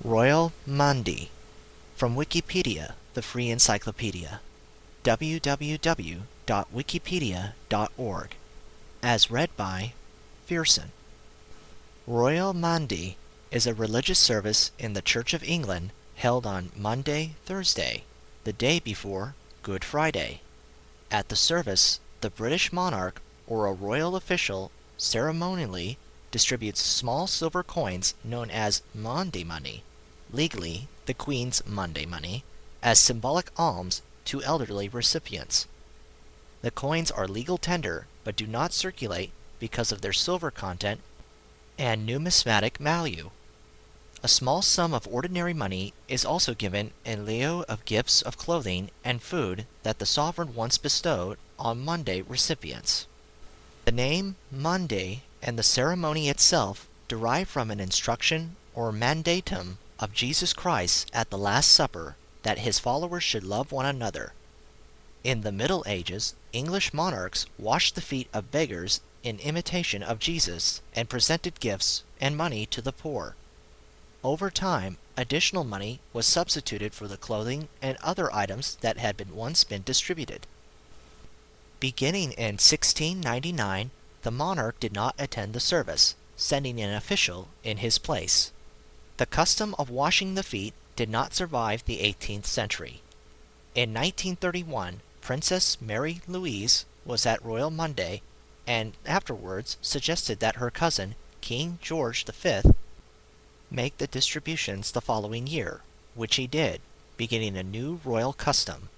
Royal Maundy, from Wikipedia, the free encyclopedia. www.wikipedia.org. As read by Fearson. Royal Maundy is a religious service in the Church of England held on Maundy Thursday, the day before Good Friday. At the service, the British monarch or a royal official ceremonially distributes small silver coins known as Maundy money, legally the Queen's Monday money, as symbolic alms to elderly recipients. The coins are legal tender but do not circulate because of their silver content and numismatic value. A small sum of ordinary money is also given in lieu of gifts of clothing and food that the sovereign once bestowed on Monday recipients. The name Maundy and the ceremony itself derive from an instruction or mandatum of Jesus Christ at the Last Supper that his followers should love one another. In the Middle Ages, English monarchs washed the feet of beggars in imitation of Jesus and presented gifts and money to the poor. Over time, additional money was substituted for the clothing and other items that had once been distributed. Beginning in 1699, the monarch did not attend the service, sending an official in his place. The custom of washing the feet did not survive the 18th century. In 1931, Princess Mary Louise was at Royal Maundy and afterwards suggested that her cousin, King George V, make the distributions the following year, which he did, beginning a new royal custom.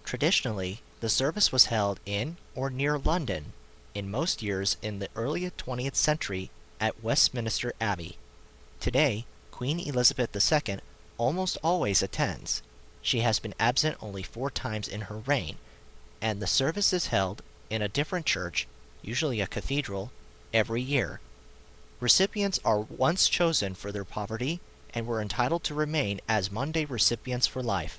Traditionally, the service was held in or near London, in most years in the early 20th century at Westminster Abbey. Today, Queen Elizabeth II almost always attends. She has been absent only 4 times in her reign, and the service is held in a different church, usually a cathedral, every year. Recipients are once chosen for their poverty and were entitled to remain as Maundy recipients for life.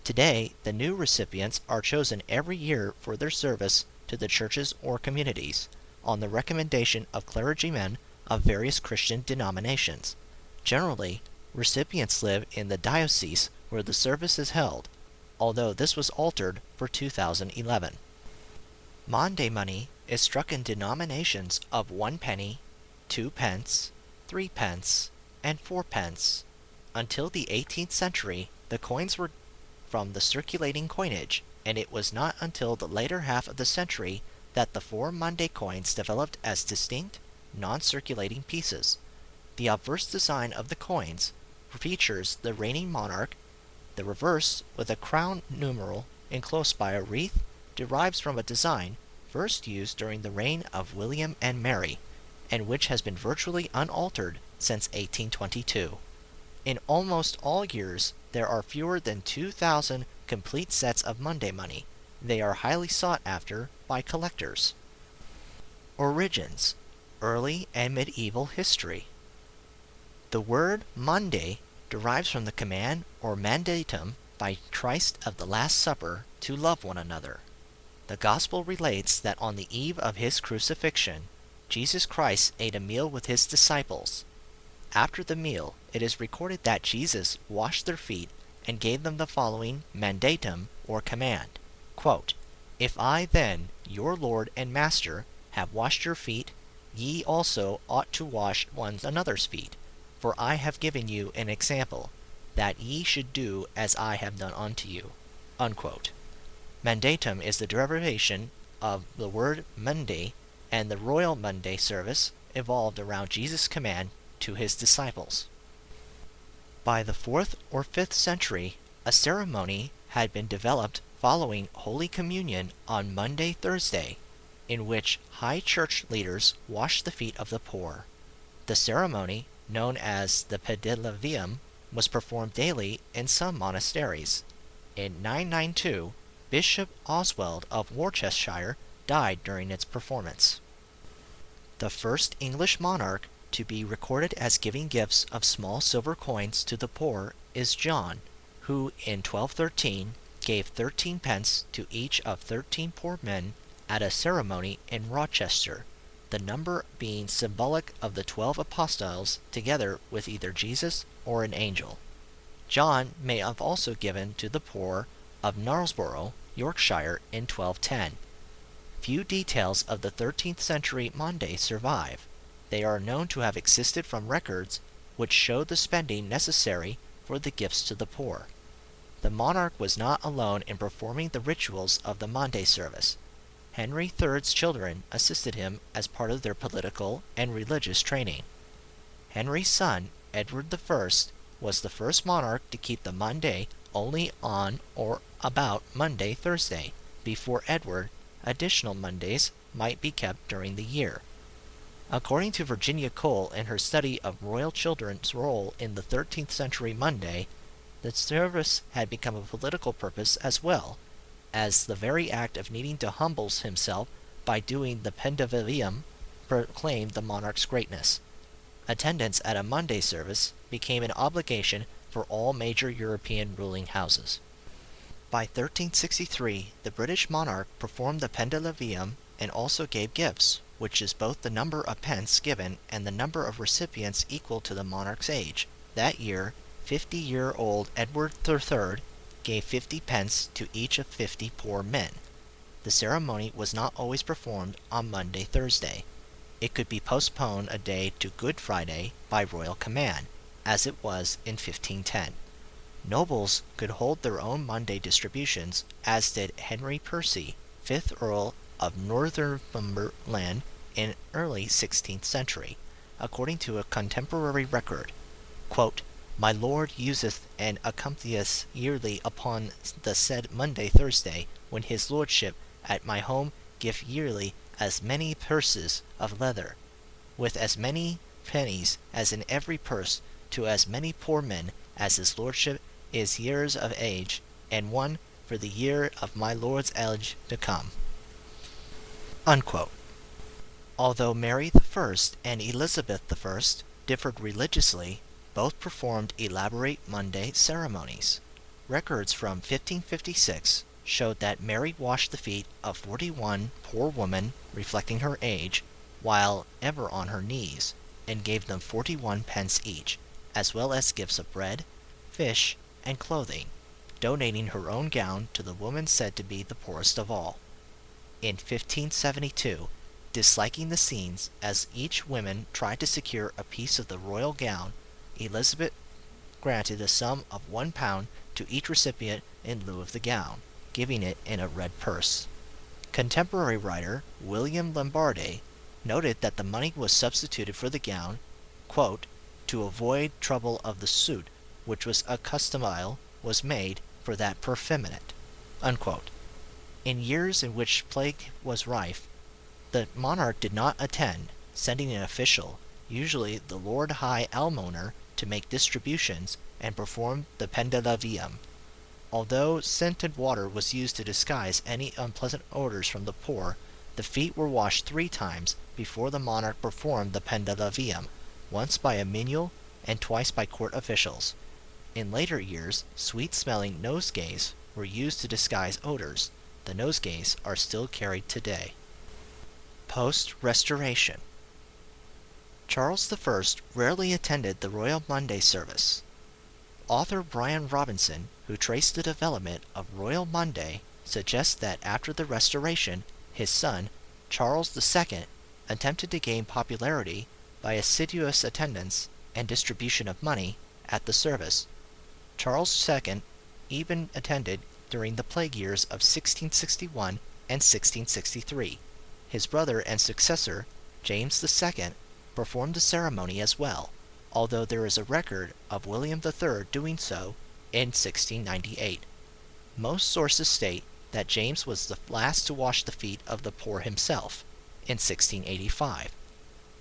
Today, the new recipients are chosen every year for their service to the churches or communities, on the recommendation of clergymen of various Christian denominations. Generally, recipients live in the diocese where the service is held, although this was altered for 2011. Maundy money is struck in denominations of 1 penny, 2 pence, 3 pence, and 4 pence. Until the 18th century, the coins were from the circulating coinage, and it was not until the later half of the century that the 4 Maundy coins developed as distinct, non-circulating pieces. The obverse design of the coins features the reigning monarch. The reverse, with a crown numeral enclosed by a wreath, derives from a design first used during the reign of William and Mary, and which has been virtually unaltered since 1822. In almost all years, there are fewer than 2,000 complete sets of Maundy money. They are highly sought after by collectors. Origins: Early and Medieval History. The word Maundy derives from the command or mandatum by Christ of the Last Supper to love one another. The Gospel relates that on the eve of his crucifixion, Jesus Christ ate a meal with his disciples. After the meal, it is recorded that Jesus washed their feet and gave them the following mandatum or command, quote, "If I then, your Lord and Master, have washed your feet, ye also ought to wash one another's feet. For I have given you an example, that ye should do as I have done unto you." Unquote. Mandatum is the derivation of the word Maundy, and the Royal Maundy service evolved around Jesus' command to his disciples. By the 4th or 5th century, a ceremony had been developed following Holy Communion on Maundy Thursday, in which high church leaders washed the feet of the poor. The ceremony, known as the Pediluvium, was performed daily in some monasteries. In 992, Bishop Oswald of Worcestershire died during its performance. The first English monarch to be recorded as giving gifts of small silver coins to the poor is John, who in 1213 gave 13 pence to each of 13 poor men at a ceremony in Rochester. the number being symbolic of the 12 apostles together with either Jesus or an angel. John may have also given to the poor of Knaresborough, Yorkshire, in 1210. Few details of the 13th century Maundy survive. They are known to have existed from records which show the spending necessary for the gifts to the poor. The monarch was not alone in performing the rituals of the Maundy service. Henry III's children assisted him as part of their political and religious training. Henry's son, Edward I, was the first monarch to keep the Maundy only on or about Monday, Thursday. Before Edward, additional Mondays might be kept during the year. According to Virginia Cole in her study of royal children's role in the 13th century Maundy, the service had become a political purpose as well, as the very act of needing to humble himself by doing the Pendavium proclaimed the monarch's greatness. Attendance at a Maundy service became an obligation for all major European ruling houses. By 1363, the British monarch performed the Pendavium and also gave gifts, which is both the number of pence given and the number of recipients equal to the monarch's age. That year, 50-year-old Edward III gave 50 pence to each of 50 poor men. The ceremony was not always performed on Monday, Thursday. It could be postponed a day to Good Friday by royal command, as it was in 1510. Nobles could hold their own Maundy distributions, as did Henry Percy, 5th Earl of Northumberland in early 16th century, according to a contemporary record. Quote, "My lord useth and accompanieth yearly upon the said Monday Thursday, when his lordship at my home give yearly as many purses of leather, with as many pennies as in every purse, to as many poor men as his lordship is years of age, and one for the year of my lord's age to come." Unquote. Although Mary I and Elizabeth I differed religiously, both performed elaborate Maundy ceremonies. Records from 1556 showed that Mary washed the feet of 41 poor women, reflecting her age, while ever on her knees, and gave them 41 pence each, as well as gifts of bread, fish, and clothing, donating her own gown to the woman said to be the poorest of all. In 1572, disliking the scenes as each woman tried to secure a piece of the royal gown, Elizabeth granted a sum of £1 to each recipient in lieu of the gown, giving it in a red purse. Contemporary writer William Lombardy noted that the money was substituted for the gown, quote, "to avoid trouble of the suit, which was a customile was made for that perfeminate." Unquote. In years in which plague was rife, the monarch did not attend, sending an official, usually the Lord High Almoner, to make distributions and perform the Pendavium. Although scented water was used to disguise any unpleasant odors from the poor, the feet were washed 3 times before the monarch performed the Pendavium, once by a menial and twice by court officials. In later years, sweet-smelling nosegays were used to disguise odors. The nosegays are still carried today. Post-Restoration. Charles I rarely attended the royal Maundy service. Author Brian Robinson, who traced the development of royal Maundy, suggests that after the Restoration, his son, Charles II, attempted to gain popularity by assiduous attendance and distribution of money at the service. Charles II even attended during the plague years of 1661 and 1663. His brother and successor, James II, performed the ceremony as well, although there is a record of William III doing so in 1698. Most sources state that James was the last to wash the feet of the poor himself, in 1685.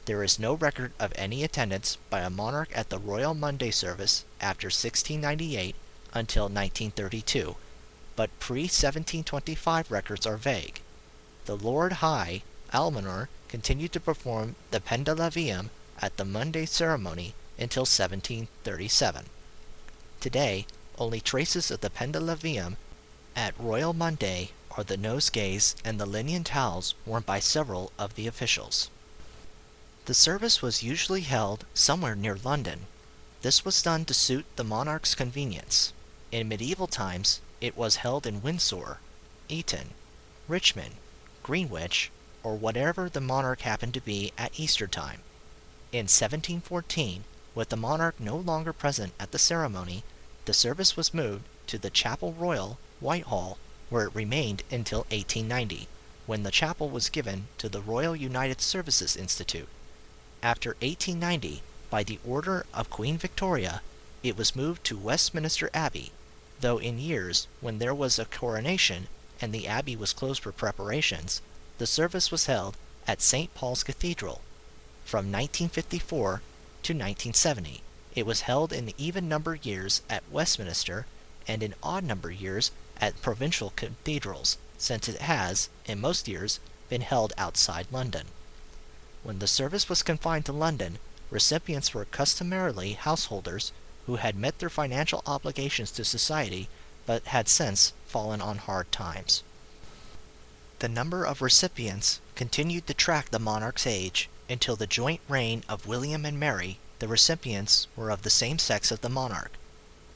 There is no record of any attendance by a monarch at the royal Maundy service after 1698 until 1932, but pre-1725 records are vague. The Lord High Almoner continued to perform the Pendavium at the Maundy ceremony until 1737. Today, only traces of the Pendavium at royal Maundy are the nosegays and the linen towels worn by several of the officials. The service was usually held somewhere near London. This was done to suit the monarch's convenience. In medieval times, it was held in Windsor, Eton, Richmond, Greenwich, or whatever the monarch happened to be at Easter time. In 1714, with the monarch no longer present at the ceremony, the service was moved to the Chapel Royal, Whitehall, where it remained until 1890, when the chapel was given to the Royal United Services Institute. After 1890, by the order of Queen Victoria, it was moved to Westminster Abbey, though in years when there was a coronation and the abbey was closed for preparations, the service was held at St. Paul's Cathedral. From 1954 to 1970, it was held in even number years at Westminster and in odd number years at provincial cathedrals, since it has, in most years, been held outside London. When the service was confined to London, recipients were customarily householders who had met their financial obligations to society but had since fallen on hard times. The number of recipients continued to track the monarch's age until the joint reign of William and Mary. The recipients were of the same sex as the monarch.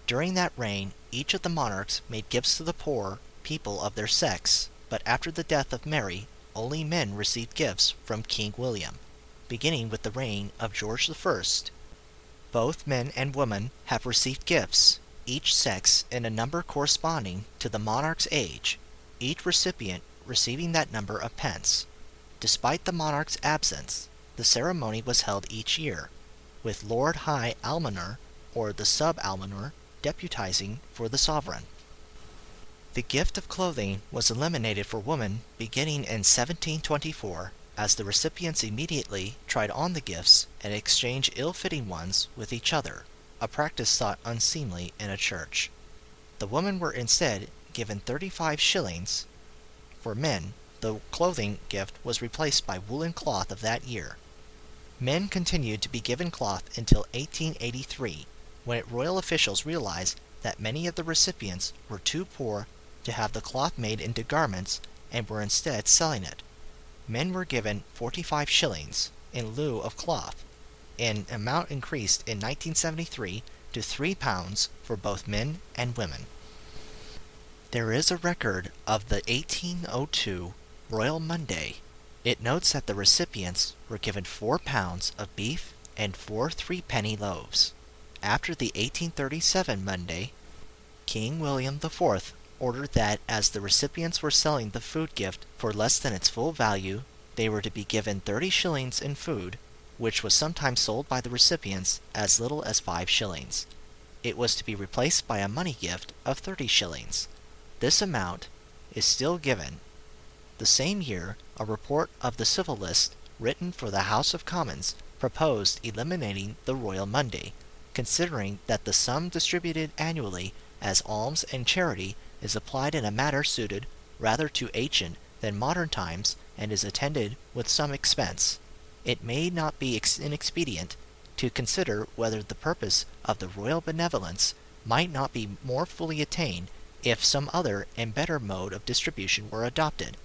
During that reign, each of the monarchs made gifts to the poor people of their sex, but after the death of Mary, only men received gifts from King William. Beginning with the reign of George I, both men and women have received gifts, each sex in a number corresponding to the monarch's age, each recipient receiving that number of pence. Despite the monarch's absence, the ceremony was held each year, with Lord High Almoner or the Sub-Almoner deputizing for the sovereign. The gift of clothing was eliminated for women beginning in 1724, as the recipients immediately tried on the gifts and exchanged ill-fitting ones with each other, a practice thought unseemly in a church. The women were instead given 35 shillings. For men, the clothing gift was replaced by woolen cloth of that year. Men continued to be given cloth until 1883, when royal officials realized that many of the recipients were too poor to have the cloth made into garments and were instead selling it. Men were given 45 shillings in lieu of cloth. An amount increased in 1973 to £3 for both men and women. There is a record of the 1802 Royal Monday. It notes that the recipients were given 4 pounds of beef and 4 three-penny loaves. After the 1837 Monday, King William IV ordered that as the recipients were selling the food gift for less than its full value, they were to be given 30 shillings in food, which was sometimes sold by the recipients as little as 5 shillings. It was to be replaced by a money gift of 30 shillings. This amount is still given. The same year, a report of the Civil List, written for the House of Commons, proposed eliminating the Royal Monday, considering that the sum distributed annually as alms and charity is applied in a manner suited rather to ancient than modern times and is attended with some expense. It may not be inexpedient to consider whether the purpose of the royal benevolence might not be more fully attained if some other and better mode of distribution were adopted.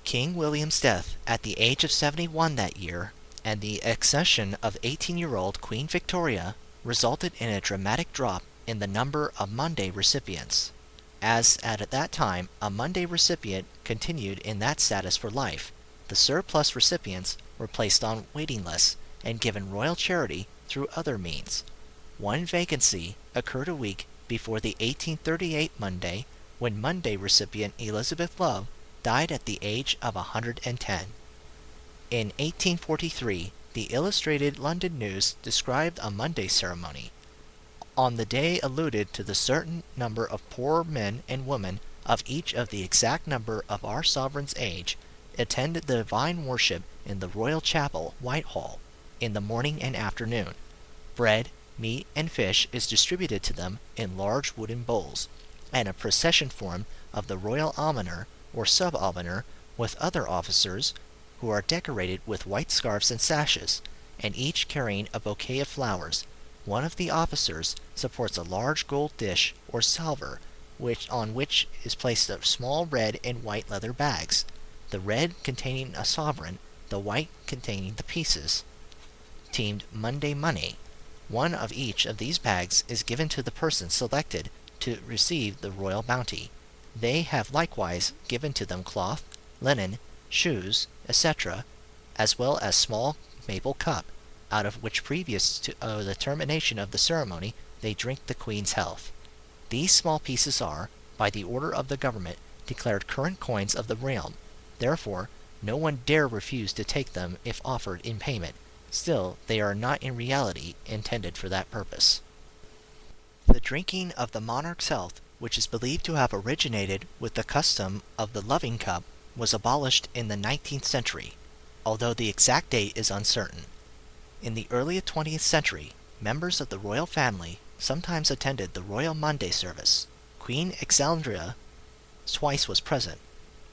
King William's death at the age of 71 that year, and the accession of 18-year-old Queen Victoria, resulted in a dramatic drop in the number of Monday recipients, as at that time a Monday recipient continued in that status for life. The surplus recipients were placed on waiting lists and given royal charity through other means. One vacancy occurred a week before the 1838 Monday, when Monday recipient Elizabeth Love died at the age of 110. In 1843, the Illustrated London News described a Monday ceremony. On the day alluded to the certain number of poor men and women of each of the exact number of our sovereign's age attended the divine worship in the Royal Chapel, Whitehall, in the morning and afternoon. Bread, meat, and fish is distributed to them in large wooden bowls, and a procession formed of the Royal Almoner or Sub-Almoner with other officers who are decorated with white scarfs and sashes, and each carrying a bouquet of flowers. One of the officers supports a large gold dish or salver, on which is placed a small red and white leather bags, the red containing a sovereign, the white containing the pieces, teamed Monday Money. One of each of these bags is given to the person selected to receive the royal bounty. They have likewise given to them cloth, linen, shoes, etc., as well as small maple cup, out of which previous to the termination of the ceremony they drink the queen's health. These small pieces are, by the order of the government, declared current coins of the realm. Therefore, no one dare refuse to take them if offered in payment. Still, they are not in reality intended for that purpose. The drinking of the monarch's health, which is believed to have originated with the custom of the loving cup, was abolished in the 19th century, although the exact date is uncertain. In the early 20th century, members of the royal family sometimes attended the Royal Monday service. Queen Alexandria twice was present.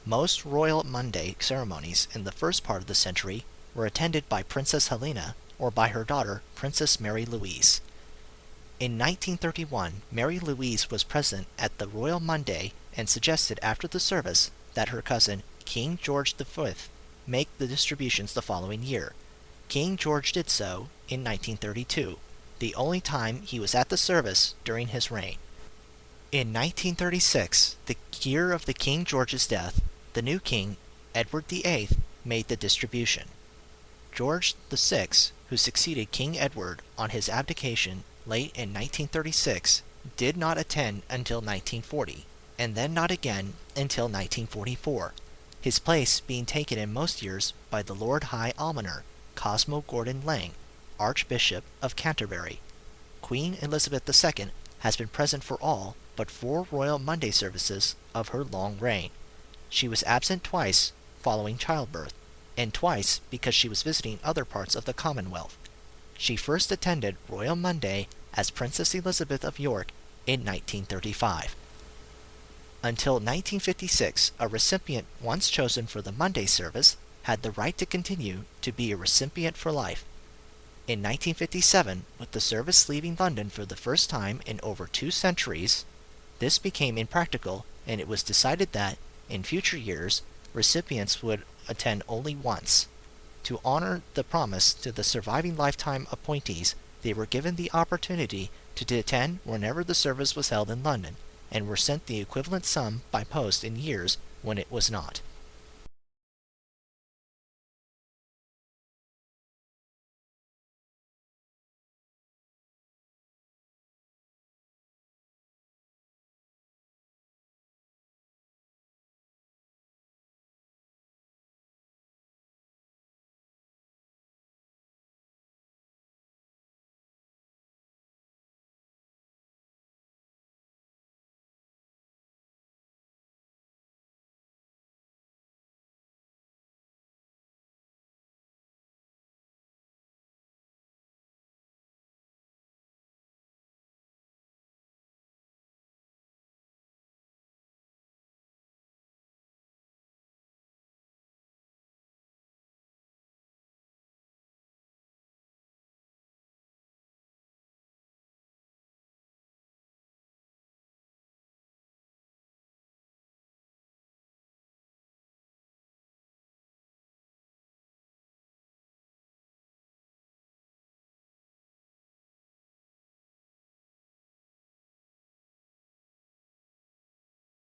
Most Royal Monday ceremonies in the first part of the century were attended by Princess Helena or by her daughter, Princess Mary Louise. In 1931, Mary Louise was present at the Royal Monday and suggested after the service that her cousin, King George V, make the distributions the following year. King George did so in 1932, the only time he was at the service during his reign. In 1936, the year of the King George's death, the new king, Edward VIII, made the distribution. George VI, who succeeded King Edward on his abdication late in 1936, did not attend until 1940, and then not again until 1944, his place being taken in most years by the Lord High Almoner, Cosmo Gordon Lang, Archbishop of Canterbury. Queen Elizabeth II has been present for all but 4 Royal Monday services of her long reign. She was absent twice following childbirth, and twice because she was visiting other parts of the Commonwealth. She first attended Royal Monday as Princess Elizabeth of York in 1935. Until 1956, a recipient once chosen for the Monday service had the right to continue to be a recipient for life. In 1957, with the service leaving London for the first time in over 2 centuries, this became impractical, and it was decided that, in future years, recipients would attend only once. To honor the promise to the surviving lifetime appointees, they were given the opportunity to attend whenever the service was held in London, and were sent the equivalent sum by post in years when it was not.